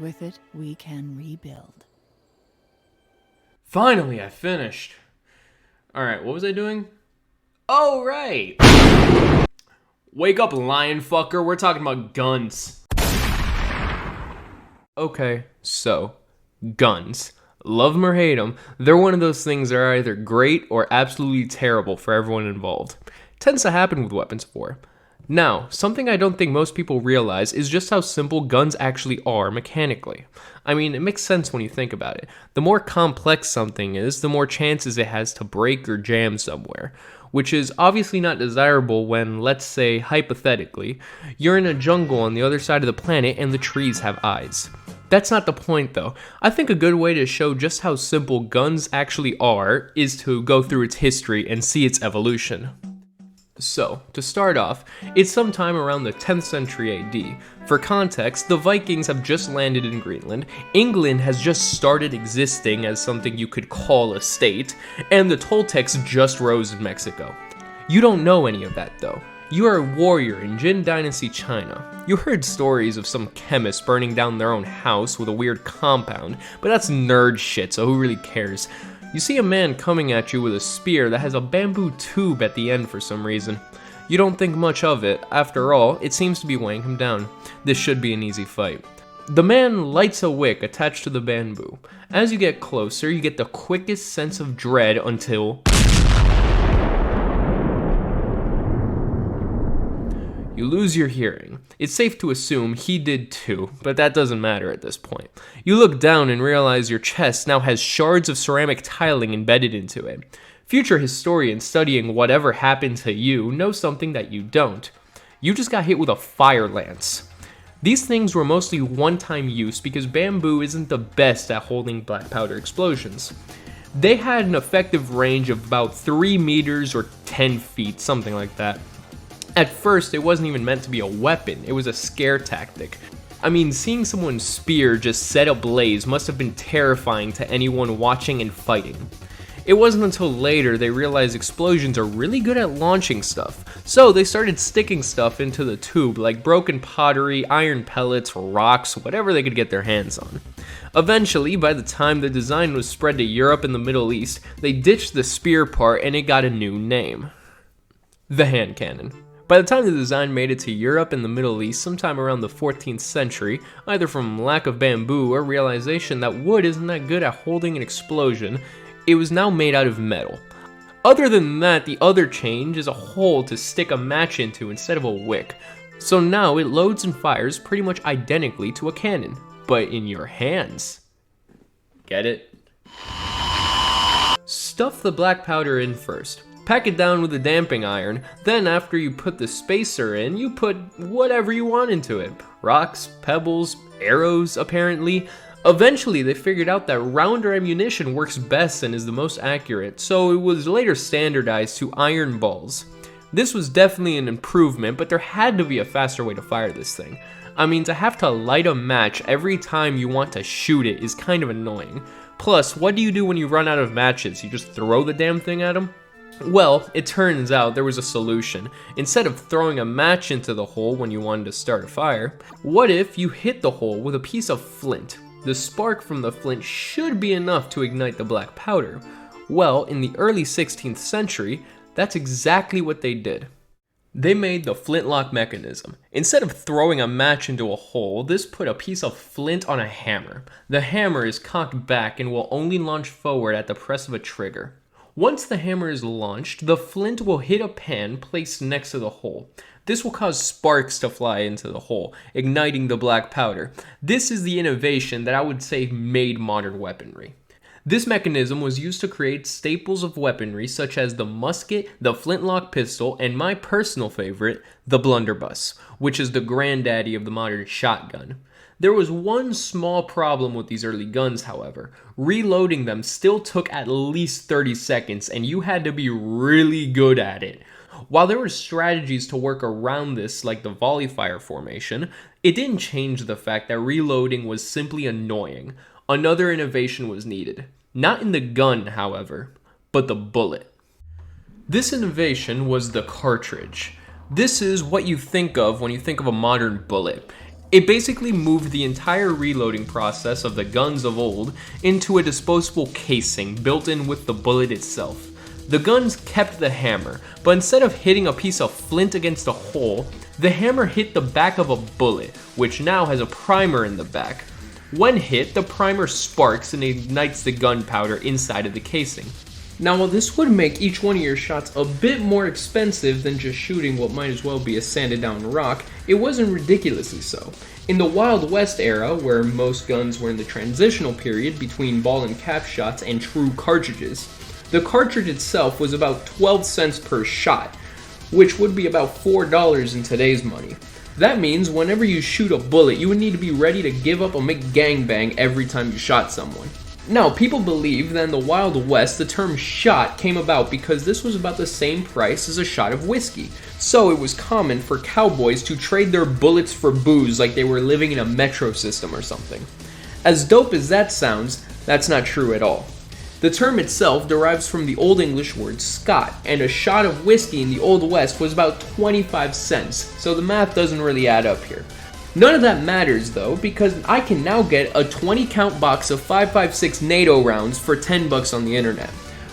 With it, we can rebuild. Finally, I finished. Alright, what was I doing? Oh, right! Wake up, lion fucker, we're talking about guns. Okay, so, guns. Love them or hate them, they're one of those things that are either great or absolutely terrible for everyone involved. Tends to happen with weapons of war. Now, something I don't think most people realize is just how simple guns actually are mechanically. I mean, it makes sense when you think about it. The more complex something is, the more chances it has to break or jam somewhere, which is obviously not desirable when, let's say, hypothetically, you're in a jungle on the other side of the planet and the trees have eyes. That's not the point though. I think a good way to show just how simple guns actually are is to go through its history and see its evolution. So, to start off, it's sometime around the 10th century AD. For context, the Vikings have just landed in Greenland, England has just started existing as something you could call a state, and the Toltecs just rose in Mexico. You don't know any of that though. You are a warrior in Jin Dynasty China. You heard stories of some chemists burning down their own house with a weird compound, but that's nerd shit, so who really cares? You see a man coming at you with a spear that has a bamboo tube at the end for some reason. You don't think much of it, after all, it seems to be weighing him down. This should be an easy fight. The man lights a wick attached to the bamboo. As you get closer, you get the quickest sense of dread until you lose your hearing. It's safe to assume he did too, but that doesn't matter at this point. You look down and realize your chest now has shards of ceramic tiling embedded into it. Future historians studying whatever happened to you know something that you don't. You just got hit with a fire lance. These things were mostly one-time use because bamboo isn't the best at holding black powder explosions. They had an effective range of about 3 meters or 10 feet, something like that. At first, it wasn't even meant to be a weapon, it was a scare tactic. I mean, seeing someone's spear just set ablaze must have been terrifying to anyone watching and fighting. It wasn't until later they realized explosions are really good at launching stuff, so they started sticking stuff into the tube like broken pottery, iron pellets, rocks, whatever they could get their hands on. Eventually, by the time the design was spread to Europe and the Middle East, they ditched the spear part and it got a new name: the hand cannon. By the time the design made it to Europe and the Middle East sometime around the 14th century, either from lack of bamboo or realization that wood isn't that good at holding an explosion, it was now made out of metal. Other than that, the other change is a hole to stick a match into instead of a wick. So now it loads and fires pretty much identically to a cannon, but in your hands. Get it? Stuff the black powder in first. Pack it down with a damping iron, then after you put the spacer in, you put whatever you want into it. Rocks, pebbles, arrows, apparently. Eventually, they figured out that rounder ammunition works best and is the most accurate, so it was later standardized to iron balls. This was definitely an improvement, but there had to be a faster way to fire this thing. I mean, to have to light a match every time you want to shoot it is kind of annoying. Plus, what do you do when you run out of matches? You just throw the damn thing at them? Well, it turns out there was a solution. Instead of throwing a match into the hole when you wanted to start a fire, what if you hit the hole with a piece of flint? The spark from the flint should be enough to ignite the black powder. Well, in the early 16th century, that's exactly what they did. They made the flintlock mechanism. Instead of throwing a match into a hole, this put a piece of flint on a hammer. The hammer is cocked back and will only launch forward at the press of a trigger. Once the hammer is launched, the flint will hit a pan placed next to the hole. This will cause sparks to fly into the hole, igniting the black powder. This is the innovation that I would say made modern weaponry. This mechanism was used to create staples of weaponry such as the musket, the flintlock pistol, and my personal favorite, the blunderbuss, which is the granddaddy of the modern shotgun. There was one small problem with these early guns, however. Reloading them still took at least 30 seconds, and you had to be really good at it. While there were strategies to work around this, like the volley fire formation, it didn't change the fact that reloading was simply annoying. Another innovation was needed. Not in the gun, however, but the bullet. This innovation was the cartridge. This is what you think of when you think of a modern bullet. It basically moved the entire reloading process of the guns of old into a disposable casing built in with the bullet itself. The guns kept the hammer, but instead of hitting a piece of flint against a hole, the hammer hit the back of a bullet, which now has a primer in the back. When hit, the primer sparks and ignites the gunpowder inside of the casing. Now, while this would make each one of your shots a bit more expensive than just shooting what might as well be a sanded down rock, it wasn't ridiculously so. In the Wild West era, where most guns were in the transitional period between ball and cap shots and true cartridges, the cartridge itself was about 12 cents per shot, which would be about $4 in today's money. That means whenever you shoot a bullet, you would need to be ready to give up or make gangbang every time you shot someone. Now, people believe that in the Wild West, the term shot came about because this was about the same price as a shot of whiskey. So it was common for cowboys to trade their bullets for booze like they were living in a metro system or something. As dope as that sounds, that's not true at all. The term itself derives from the Old English word Scot, and a shot of whiskey in the Old West was about 25 cents, so the math doesn't really add up here. None of that matters though, because I can now get a 20 count box of 5.56 NATO rounds for $10 on the internet.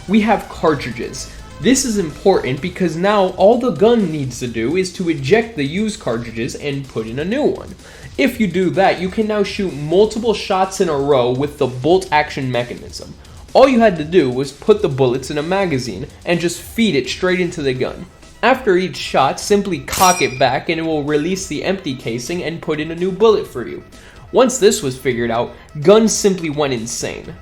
We have cartridges. This is important because now all the gun needs to do is to eject the used cartridges and put in a new one. If you do that, you can now shoot multiple shots in a row with the bolt action mechanism. All you had to do was put the bullets in a magazine and just feed it straight into the gun. After each shot, simply cock it back and it will release the empty casing and put in a new bullet for you. Once this was figured out, guns simply went insane.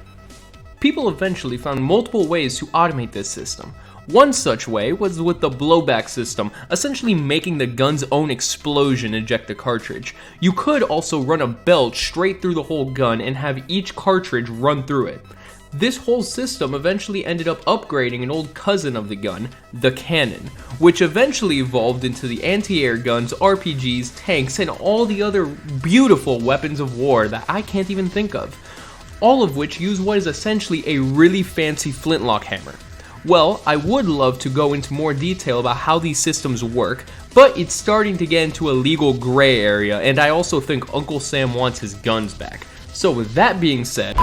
People eventually found multiple ways to automate this system. One such way was with the blowback system, essentially making the gun's own explosion eject the cartridge. You could also run a belt straight through the whole gun and have each cartridge run through it. This whole system eventually ended up upgrading an old cousin of the gun, the cannon, which eventually evolved into the anti-air guns, RPGs, tanks, and all the other beautiful weapons of war that I can't even think of. All of which use what is essentially a really fancy flintlock hammer. Well, I would love to go into more detail about how these systems work, but it's starting to get into a legal gray area, and I also think Uncle Sam wants his guns back. So with that being said...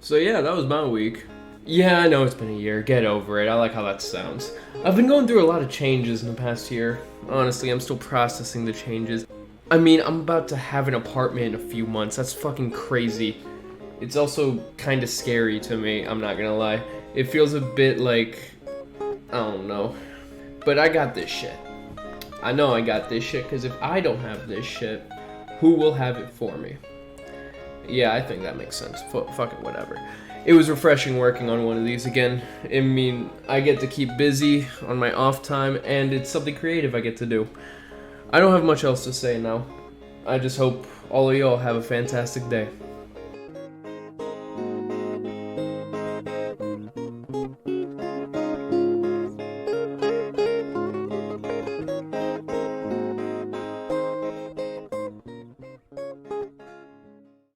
So yeah, that was my week. Yeah, I know it's been a year, get over it, I like how that sounds. I've been going through a lot of changes in the past year. Honestly, I'm still processing the changes. I mean, I'm about to have an apartment in a few months, that's fucking crazy. It's also kinda scary to me, I'm not gonna lie. It feels a bit like, I don't know. But I got this shit. I know I got this shit, cause if I don't have this shit, who will have it for me? Yeah, I think that makes sense. Fuck it, whatever. It was refreshing working on one of these again. I mean, I get to keep busy on my off time, and it's something creative I get to do. I don't have much else to say now. I just hope all of y'all have a fantastic day.